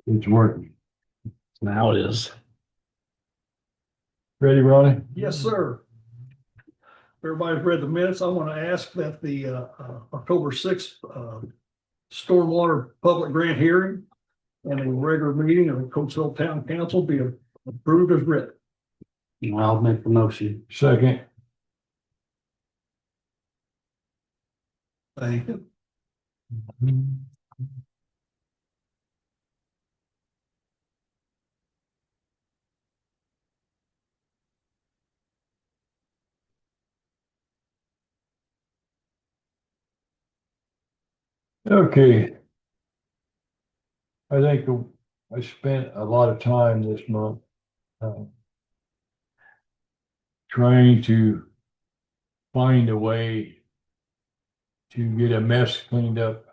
It's working. Now it is. Ready, Ronnie? Yes, sir. Everybody's read the minutes. I want to ask that the October 6th stormwater public grant hearing and a regular meeting of the Coatesville Town Council be approved as written. I'll make the motion. Second. Thank you. Okay. I think I spent a lot of time this month trying to find a way to get a mess cleaned up.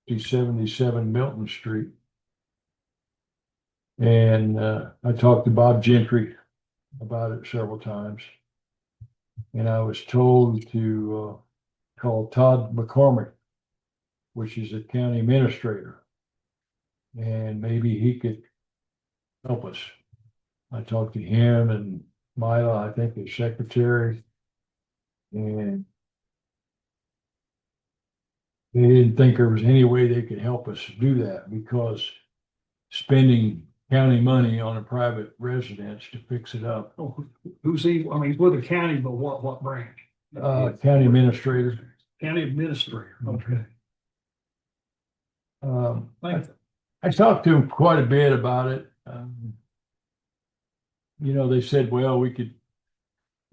77 Milton Street. And I talked to Bob Gentry about it several times. And I was told to call Todd McCormick, which is a county administrator. And maybe he could help us. I talked to him and Mila, I think his secretary. And they didn't think there was any way they could help us do that because spending county money on a private residence to fix it up. Oh, who's he? I mean, he's with the county, but what branch? County administrator. County administrator. Okay. Thank you. I talked to him quite a bit about it. They said, well, we could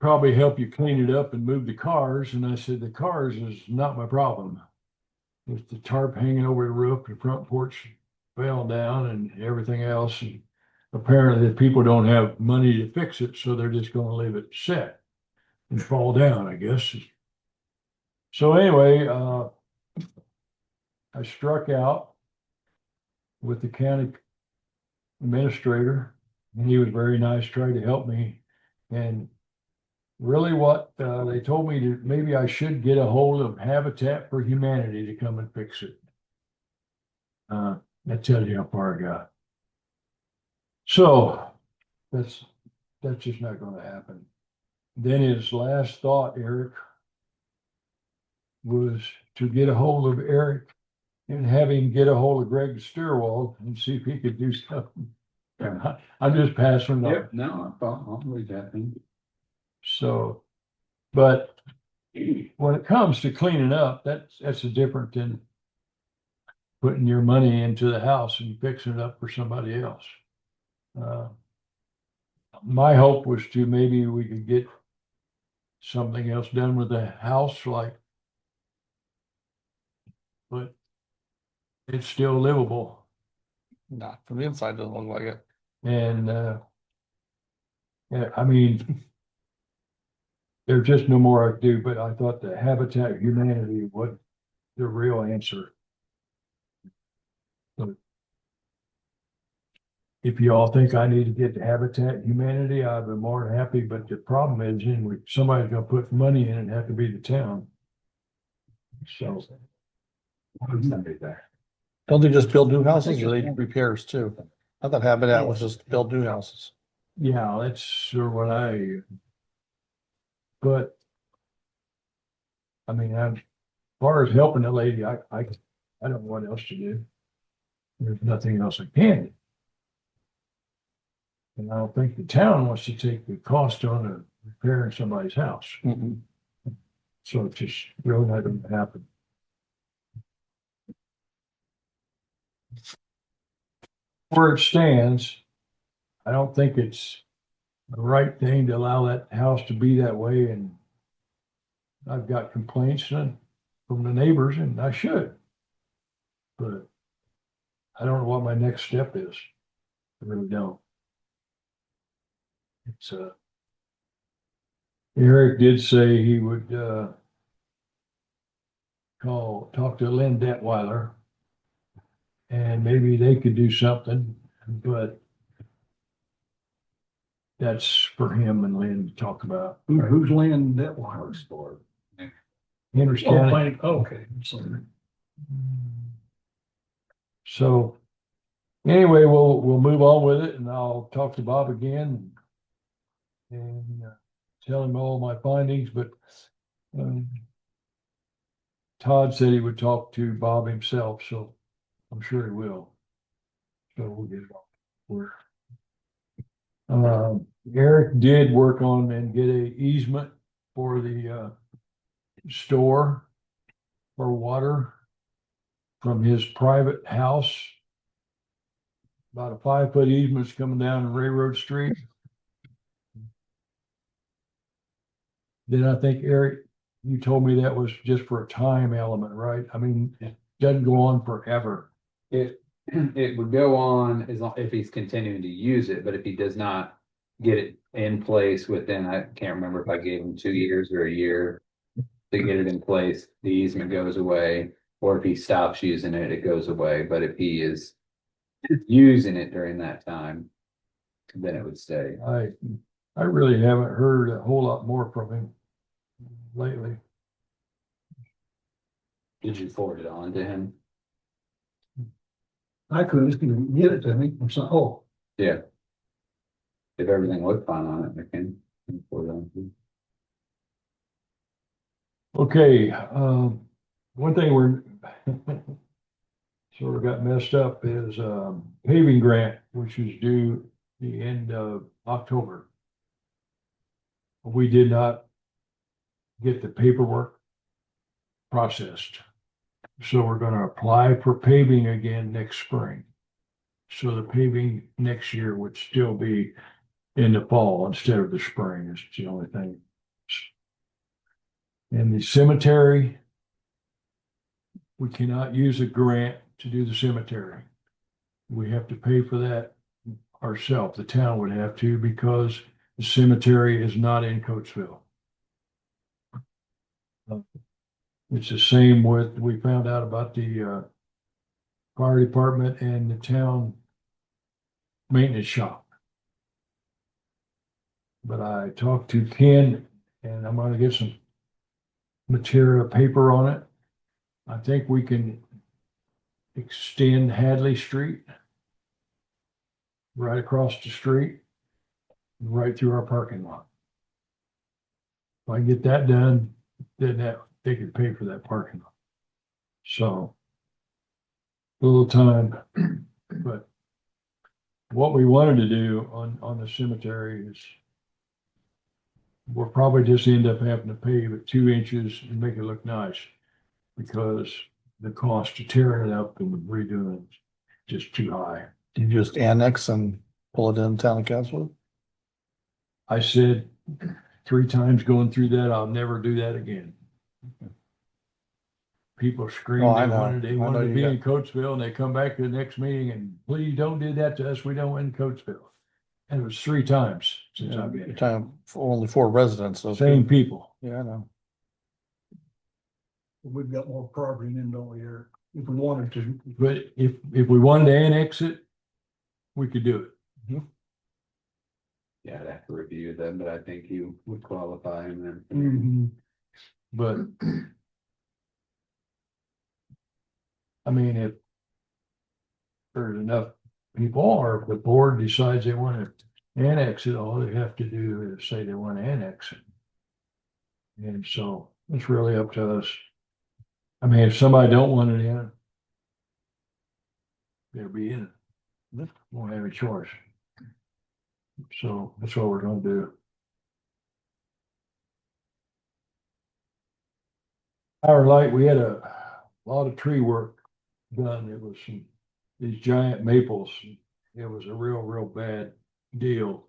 probably help you clean it up and move the cars. And I said, the cars is not my problem. It's the tarp hanging over the roof, the front porch fell down and everything else. And apparently the people don't have money to fix it. So they're just going to leave it set and fall down, I guess. So anyway, I struck out with the county administrator, and he was very nice, tried to help me. And really what they told me to maybe I should get a hold of Habitat for Humanity to come and fix it. That tells you how far I got. So that's just not going to happen. Then his last thought, Eric, was to get a hold of Eric and have him get a hold of Greg Stierwald and see if he could do something. I'm just passing. Yep, no, I'll read that thing. So, but when it comes to cleaning up, that's different than putting your money into the house and fixing it up for somebody else. My hope was to maybe we could get something else done with the house, but it's still livable. Not from the inside, doesn't look like it. And yeah, I mean, there's just no more I could do, but I thought the Habitat Humanity was the real answer. But if you all think I need to get the Habitat Humanity, I'd be more than happy. But the problem is, somebody's going to put money in it and have to be the town. So Don't they just build new houses or they do repairs too? I thought Habitat was just build new houses. yeah, that's sure what but I mean, as far as helping the lady, I don't know what else to do. There's nothing else I can do. And I don't think the town wants to take the cost on repairing somebody's house. Mhm. So it's just really not going to happen. Where it stands, I don't think it's the right thing to allow that house to be that way. And I've got complaints from the neighbors, and I should. But I don't know what my next step is. I really don't. It's Eric did say he would talk to Lynn Detweiler, and maybe they could do something, but that's for him and Lynn to talk about. Who's Lynn Detweiler's for? Henry Oh, County. okay. So So anyway, we'll move on with it and I'll talk to Bob again and tell him all my findings, but um, Todd said he would talk to Bob himself, so I'm sure he will. So we'll get it on. Eric did work on and get a easement for the store for water from his private house. About a 5 foot easement's coming down Railroad Street. Then I think, Eric, you told me that was just for a time element, right? I mean, it doesn't go on forever. It would go on as long if he's continuing to use it, but if he does not get it in place within, I can't remember if I gave him 2 years or a year to get it in place, the easement goes away, or if he stops using it, it goes away. But if he is using it during that time, then it would stay. I really haven't heard a whole lot more from him lately. Did you forward it on to him? I couldn't, just get it to me, or something. Oh, Yeah. If everything looked fine on it, I can forward it on to you. Okay, one thing we're sort of got messed up is paving grant, which is due the end of October. We did not get the paperwork processed. So we're gonna apply for paving again next spring. So the paving next year would still be in the fall instead of the spring, is the only thing. And the cemetery, we cannot use a grant to do the cemetery. We have to pay for that ourselves. The town would have to, because the cemetery is not in Coatesville. It's the same with, we found out about the fire department and the town maintenance shop. But I talked to Ken and I'm gonna get some material paper on it. I think we can extend Hadley Street right across the street, right through our parking lot. If I get that done, then they could pay for that parking lot. So a little time, but what we wanted to do on the cemetery is we'll probably just end up having to pave it 2 inches and make it look nice, because the cost of tearing it up and redoing it is just too high. You just annex and pull it in town of Coatesville? I said 3 times going through that, I'll never do that again. People screamed, Oh, I they know. wanted, I they know wanted to you be got- in Coatesville, and they come back to the next meeting and please don't do that to us. We don't want in Coatesville. And it was 3 times since I've been Your here. time for only 4 residents, so. Same people. Yeah, I know. we've got more property than don't we, Eric? If we wanted to. But if we wanted to annex it, we could do it. Yeah, I'd have to review them, but I think you would qualify in there. But I mean, if there's enough people, or if the board decides they want to annex it, all they have to do is say they want to annex it. And so it's really up to us. I mean, if somebody don't want it in, they'll be in it. Won't have a choice. So that's what we're gonna do. Our light, we had a lot of tree work done. It was these giant maples. It was a real bad deal.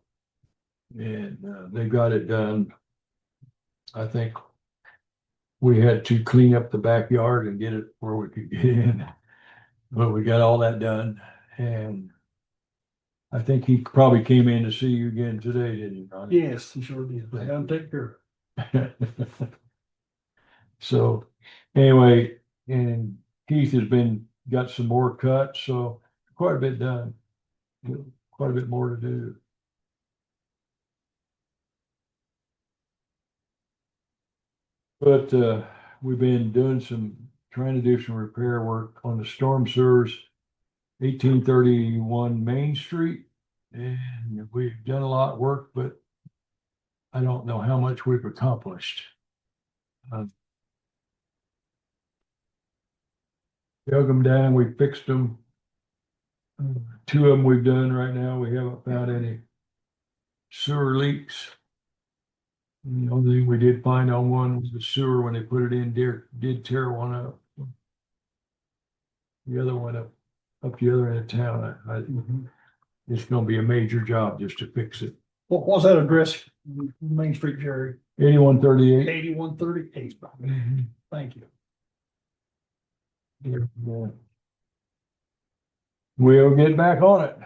And they got it done. I think we had to clean up the backyard and get it where we could get in. But we got all that done, and I think he probably came in to see you again today, didn't he, Ronnie? Yes, he sure did. I gotta take care of it. So anyway, and Keith has got some more cuts, so quite a bit done. Quite a bit more to do. But we've been trying to do some repair work on the storm sewers 1831 Main Street. And we've done a lot of work, but I don't know how much we've accomplished. Dug them down, we fixed them. Two of them we've done right now. We haven't found any sewer leaks. The only thing we did find on one was the sewer when they put it in there, did tear one up. The other one up the other end of town. It's gonna be a major job just to fix it. What was that address? Main Street, Jerry? 8138. 8138. Mhm. Thank you. Yeah. We'll get back on it,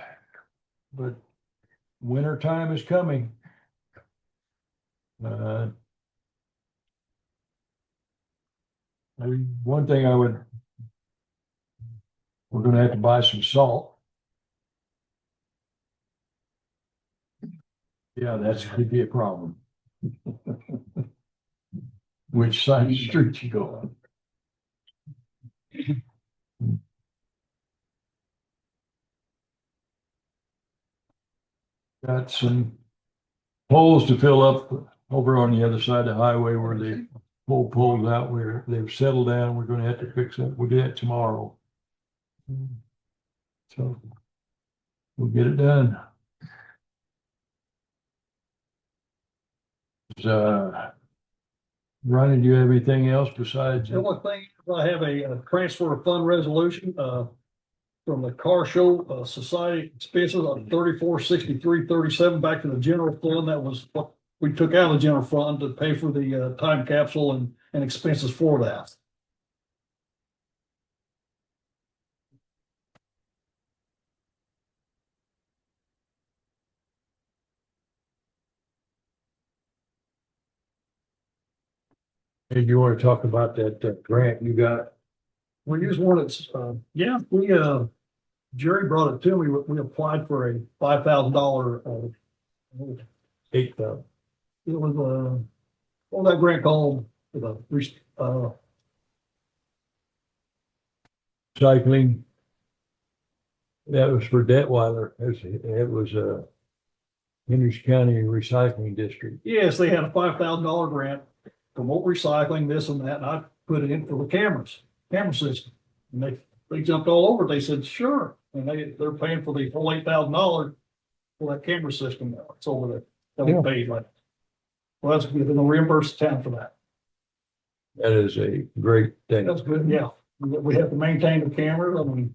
but winter time is coming. One thing we're gonna have to buy some salt. Yeah, that's could be a problem. Which side of the street you go on? Got some holes to fill up over on the other side of the highway where they pull poles out where they've settled down. We're gonna have to fix that. We'll do that tomorrow. So we'll get it done. Ronnie, do you have anything else besides? The only thing, I have a transfer of fund resolution, from the car show, society expenses on 346337 back to the general fund. That was what we took out of the general fund to pay for the, time capsule and expenses for that. Hey, you want to talk about that grant you got? We use one that's, yeah, Jerry brought it to me. We applied for a $5,000, $8,000. it was, what was that grant called? Recycling. That was for Detweiler. It was a Henry County Recycling District. Yes, they had a $5,000 grant, promote recycling, this and that, and I put it in for the camera system. And they jumped all over it. They said, sure. And they're paying for the whole $8,000 for that camera system now. It's over there. That we paid like. Well, that's good. They're gonna reimburse the town for that. That is a great thing. That's good, yeah. We have to maintain the cameras, I mean.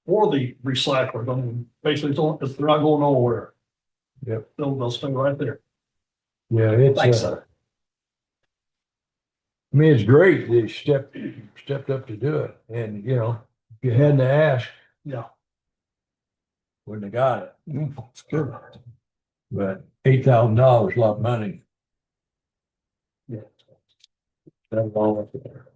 For the recyclers, I mean, basically they're not going nowhere. Yep. They'll stay right there. Yeah, it's, Thanks, sir. I mean, it's great. They stepped up to do it. And, you know, if you hadn't asked, Yeah. wouldn't have got it. It's good. But $8,000 is a lot of money. Yeah. That's all up there.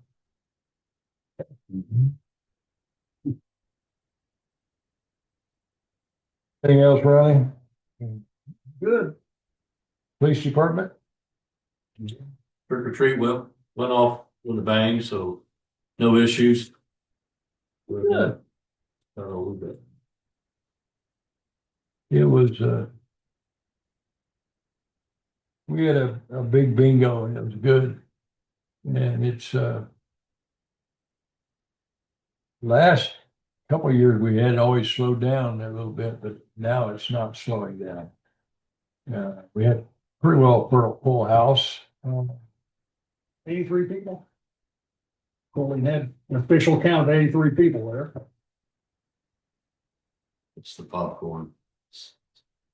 Anything else, Ronnie? Good. Police department? Trick or treat went off with a bang, so no issues. We're Good. a little bit. It was, we had a big bingo and it was good. And it's, last couple of years we had always slowed down a little bit, but now it's not slowing down. We had pretty well full house. 83 people. Well, we had an official count of 83 people there. It's the popcorn.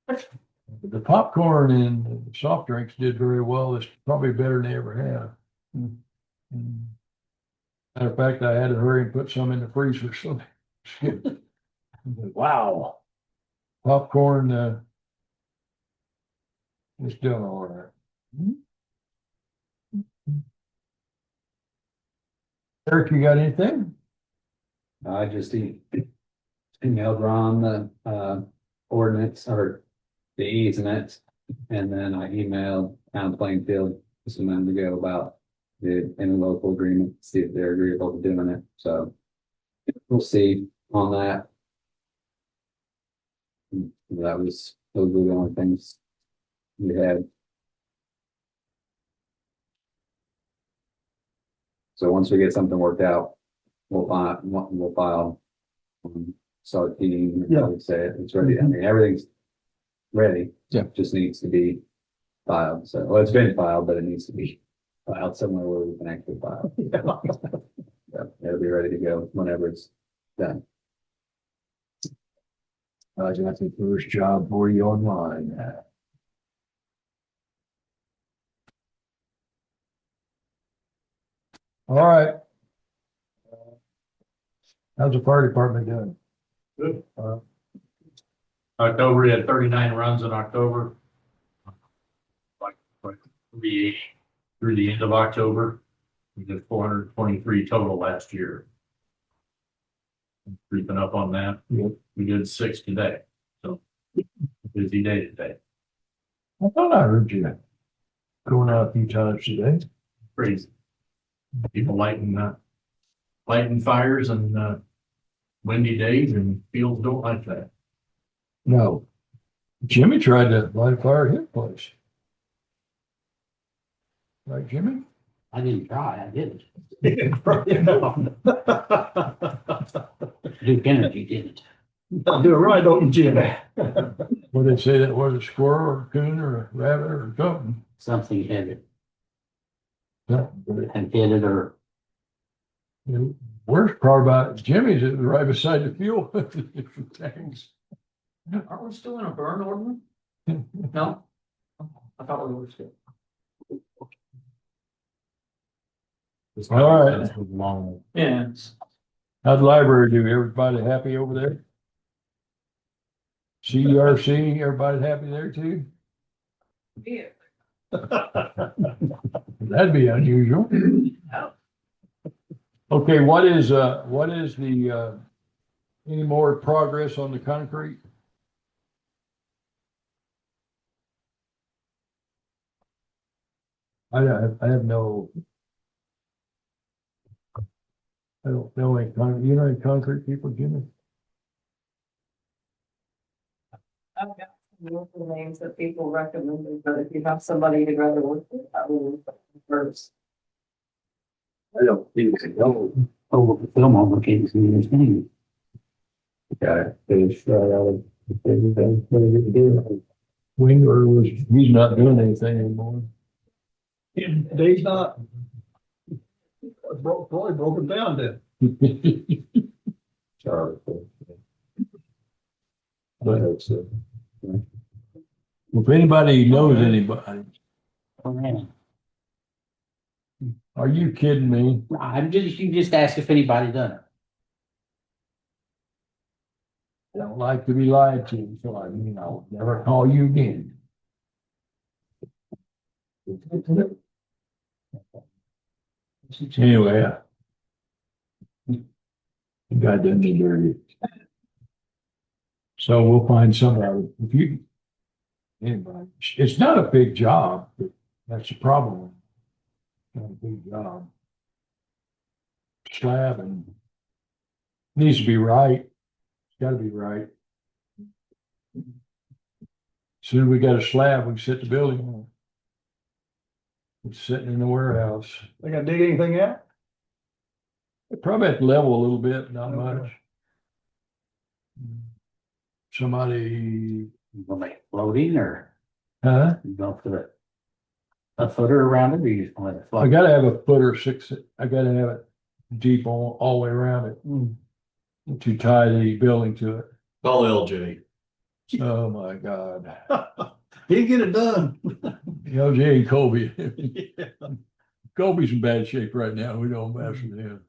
The popcorn and the soft drinks did very well. It's probably better than they ever have. Matter of fact, I had to hurry and put some in the freezer. So, wow, popcorn is doing all right. Eric, you got anything? I just emailed Ron the ordinance or the easement, and then I emailed Town Plainfield just a minute ago about the interlocal agreement, see if they're agreeable to doing it. So we'll see on that. Those were the only things we had. So once we get something worked out, we'll file. Start feeding, Yeah. like I say, it's ready. I mean, everything's ready. Yeah. Just needs to be filed. So, well, it's been filed, but it needs to be filed somewhere where we can actually file. Yeah, it'll be ready to go whenever it's done. I got the first job for you online. All right. How's the fire department doing? Good. Uh, October, we had 39 runs in October. Like 380 through the end of October. We did 423 total last year. Creeping up on that. Yep. We did 6 today, so busy day today. I thought I heard you going out a few times today. Crazy. People lighting fires and windy days, and fields don't like that. No. Jimmy tried to light a fire at his place. Right, Jimmy? I didn't try, I didn't. Duke Energy didn't. Do it right, don't you, Jimmy? What did they say that was, a squirrel or a coon or a rabbit or something? Something hit it Something, but and hit it or the worst part about Jimmy's, it was right beside the fuel tanks. Aren't we still in a burn ordinance? No? I thought we were still. All right. Yeah. How'd the library do? Everybody happy over there? CRC, everybody happy there too? Yeah. That'd be unusual. Okay, what is the, any more progress on the concrete? I have no. I don't know any you know any concrete people, Jimmy? I've got some local names that people recommended, but if you have somebody you'd rather work with, I will look first. I don't think so. over the film obligations in his name. Got it. Finish right out of. What did it do? Winger was, he's not doing anything anymore. Dave's not. Probably broken down then. Sorry. But hope so. if anybody knows anybody, Oh, man. are you kidding me? You just ask if anybody done it. I don't like to be lied to, so I mean, I'll never call you again. Anyway, the guy done me dirty. So we'll find somebody. If you, anybody, it's not a big job, but that's the problem. Not a big job. Slab and needs to be right. It's gotta be right. Soon as we got a slab, we can set the building on. It's sitting in the warehouse. They gotta dig anything out? Probably at the level a little bit, not Okay. much. Somebody, You gonna make it floating or huh? you gonna put a footer around it or you just gonna let it I float? gotta have a foot or six, I gotta have it deep all the way around it to tie the building to it. Call LJ. Oh, my God. He'd get it done. LJ and Kobe. Kobe's in bad shape right now. We don't mess with him.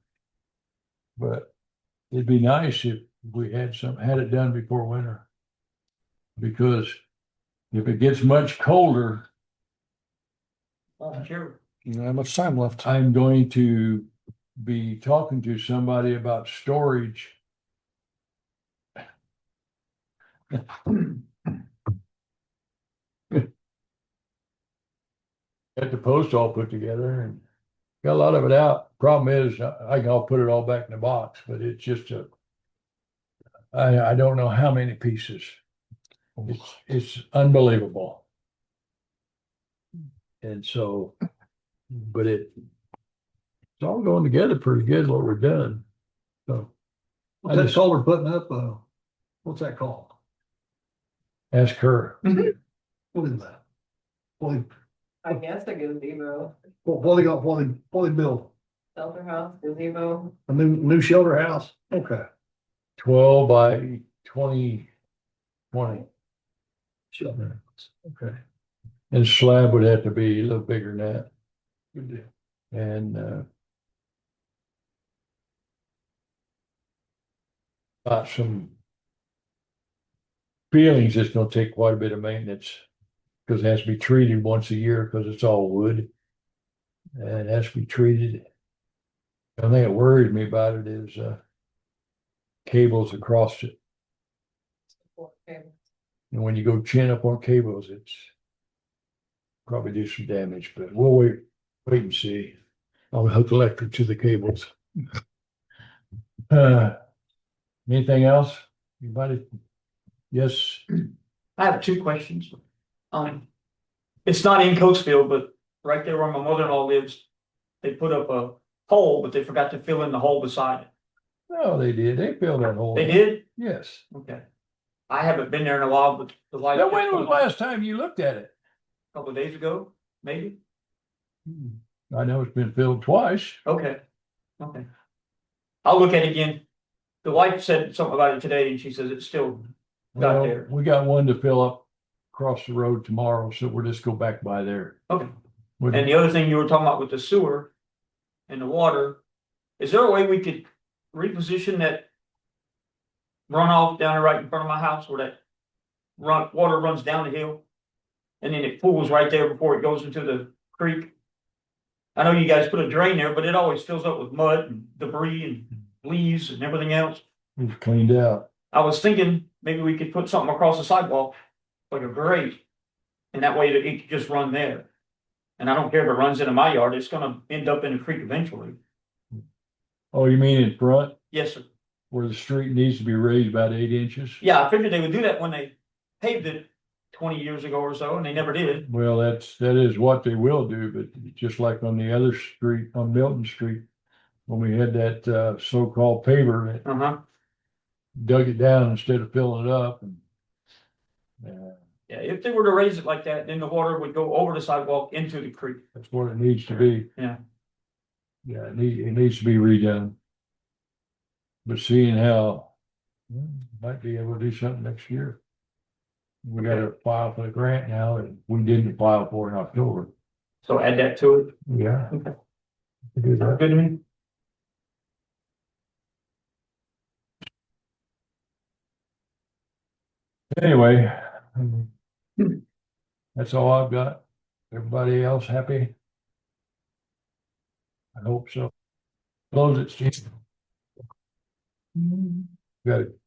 But it'd be nice if we had it done before winter. Because if it gets much colder, Sure. You don't have much time left. I'm going to be talking to somebody about storage. Got the post all put together and got a lot of it out. Problem is, I'll put it all back in the box, but it's just I don't know how many pieces. It's unbelievable. And so, but it's all going together pretty good what we're doing. So What's that called we're putting up? What's that called? ask her. What is that? What, I guess a gazebo, what they got, what they build? shelter house, gazebo. A new shelter house? Okay. 12 by 20. Shelter house. Okay. And slab would have to be a little bigger than that. Good deal. And got some feelings it's gonna take quite a bit of maintenance. Because it has to be treated once a year because it's all wood. And it has to be treated. The thing that worries me about it is cables across it. Okay. And when you go chin up on cables, it's probably do some damage, but we'll wait and see. I'll hook electric to the cables. Anything else? Anybody? Yes, I have two questions. It's not in Coatesville, but right there where my mother-in-law lives, they put up a hole, but they forgot to fill in the hole beside it. no, they did. They filled that hole. They did? Yes. Okay. I haven't been there in a while, but the light. Now, when was the last time you looked at it? A couple of days ago, maybe? I know it's been filled twice. Okay. Okay. I'll look at it again. The wife said something about it today and she says it's still not Well, there. we got one to fill up across the road tomorrow, so we'll just go back by there. Okay. With- And the other thing you were talking about with the sewer and the water, is there a way we could reposition that runoff down there right in front of my house where that water runs down the hill? And then it pools right there before it goes into the creek? I know you guys put a drain there, but it always fills up with mud and debris and leaves and everything else. It's cleaned out. I was thinking maybe we could put something across the sidewalk, like a grate. And that way it could just run there. And I don't care if it runs into my yard, it's gonna end up in a creek eventually. Oh, you mean in front Yes, sir. where the street needs to be raised about 8 inches? Yeah, I figured they would do that when they paved it 20 years ago or so, and they never did. Well, that is what they will do, but just like on the other street, on Milton Street, when we had that so-called paver that Uh-huh. dug it down instead of filling it up. And Yeah, if they were to raise it like that, then the water would go over the sidewalk into the creek. that's what it needs to be. Yeah. Yeah, it needs to be redone. But seeing how, might be able to do something next year. We gotta file for the grant now and we didn't file for it in October. So add that to it. Yeah. Okay. Do that. Good to me. Anyway, that's all I've got. Everybody else happy? I hope so. Close it, Steve. Got it.